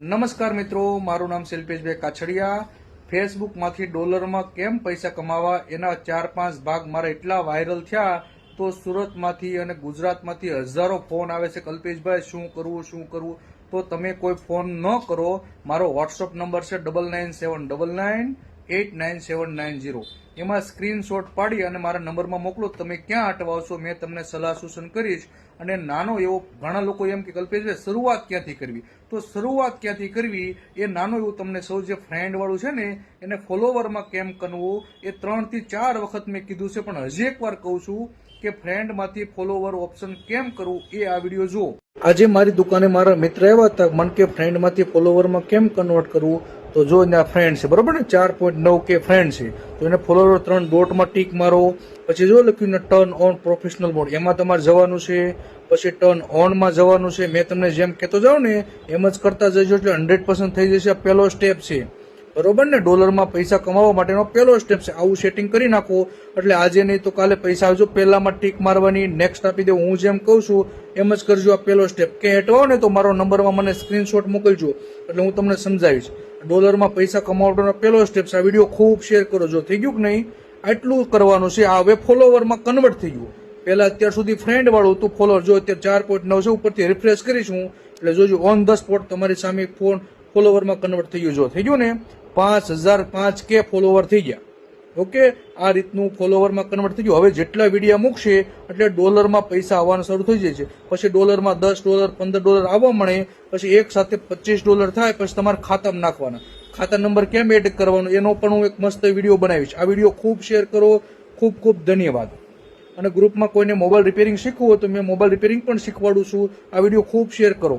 નમસ્કાર મિત્રો, મારું નામ શિલ્પેશભાઈ કાછડિયા. ફેસબુકમાંથી ડોલરમાં કેમ પૈસા કમાવા એના 4-5 ભાગ મારા એટલા વાયરલ થયા તો સુરતમાંથી અને ગુજરાતમાંથી હજારો ફોન આવે છે, કલ્પેશભાઈ શું કરવું. તો તમે કોઈ ફોન ન કરો. મારો વોટ્સઅપ નંબર છે 9979989790. એમાં સ્ક્રીનશોટ પાડી અને મારા નંબરમાં મોકલો. તમે ક્યાં અટવાવશો મેં તમને સલાહ સૂચન કરીશ. અને નાનો એવો, ઘણા લોકો એમ કે કલ્પેશભાઈ શરૂઆત ક્યાંથી કરવી, તો શરૂઆત ક્યાંથી કરવી એ નાનું એવું તમને સૌ જે ફ્રેન્ડ વાળું છે ને એને ફોલોવરમાં કેમ કરવું એ 3 થી 4 વખત મેં કીધું છે, પણ હજી એક વાર કહું છું કે ફ્રેન્ડમાંથી ફોલોવર ઓપ્શન કેમ કરવું એ આ વિડીયો જુઓ. આજે મારી દુકાને મારા મિત્ર આવ્યા હતા, મન કે ફ્રેન્ડમાંથી ફોલોવરમાં કેમ કન્વર્ટ કરવું. તો જો એના ફ્રેન્ડ છે, બરોબર ને, 4.9 કે ફ્રેન્ડ છે, તો એને ફોલોવર 3 ડોટમાં ટીક મારો. પછી જો લખ્યું ને ટર્ન ઓન પ્રોફેશનલ મોડ, એમાં તમારે જવાનું છે. પછી ટર્ન ઓનમાં જવાનું છે. મેં તમને જેમ કહેતો જાઉં ને એમ જ કરતા જજો એટલે 100% થઈ જશે. આ પહેલો સ્ટેપ છે, બરોબર ને, ડોલરમાં પૈસા કમાવા માટેનો પહેલો સ્ટેપ છે. આવું સેટિંગ કરી નાખો એટલે આજે નહીં તો કાલે પૈસા આવજો. પહેલામાં ટીક મારવાની, નેક્સ્ટ આપી દે. હું જેમ કહું છું એમ જ કરજો. આ પહેલો સ્ટેપ કે હેઠવાઓ ને તો મારો નંબરમાં મને સ્ક્રીનશોટ મોકલજો એટલે હું તમને સમજાવીશ. ડોલરમાં પૈસા કમાવાનો પહેલો સ્ટેપ છે. આ વિડીયો ખૂબ શેર કરો. જો થઈ ગયું કે નહીં, આટલું કરવાનું છે. આ હવે ફોલોવરમાં કન્વર્ટ થઈ ગયું. પહેલા અત્યાર સુધી ફ્રેન્ડ વાળું હતું ફોલોવર, જો અત્યારે 4.9 છે. ઉપરથી રિફ્રેશ કરીશું એટલે જોજો ઓન ધ સ્પોટ તમારી સામે ફોલોવરમાં કન્વર્ટ થઈ ગયું. જો થઈ ગયું ને, 5005K ફોલોવર થઈ ગયા. ઓકે, આ રીતનું ફોલોવરમાં કન્વર્ટ થઈ ગયું. હવે જેટલા વિડીયો મૂકશે એટલે ડોલરમાં પૈસા આવવાના શરૂ થઈ જાય છે. પછી ડોલરમાં $10, $15 આવવા મળે. પછી એક સાથે $25 થાય. પછી તમારા ખાતામાં નાખવાના. ખાતા નંબર કેમ એડ કરવાનો એનો પણ હું એક મસ્ત વિડીયો બનાવીશ. આ વિડીયો ખૂબ શેર કરો. ખૂબ ખૂબ ધન્યવાદ. અને ગ્રુપમાં કોઈને મોબાઈલ રિપેરિંગ શીખવું હોય તો મેં મોબાઈલ રિપેરિંગ પણ શીખવાડું છું. આ વિડીયો ખૂબ શેર કરો.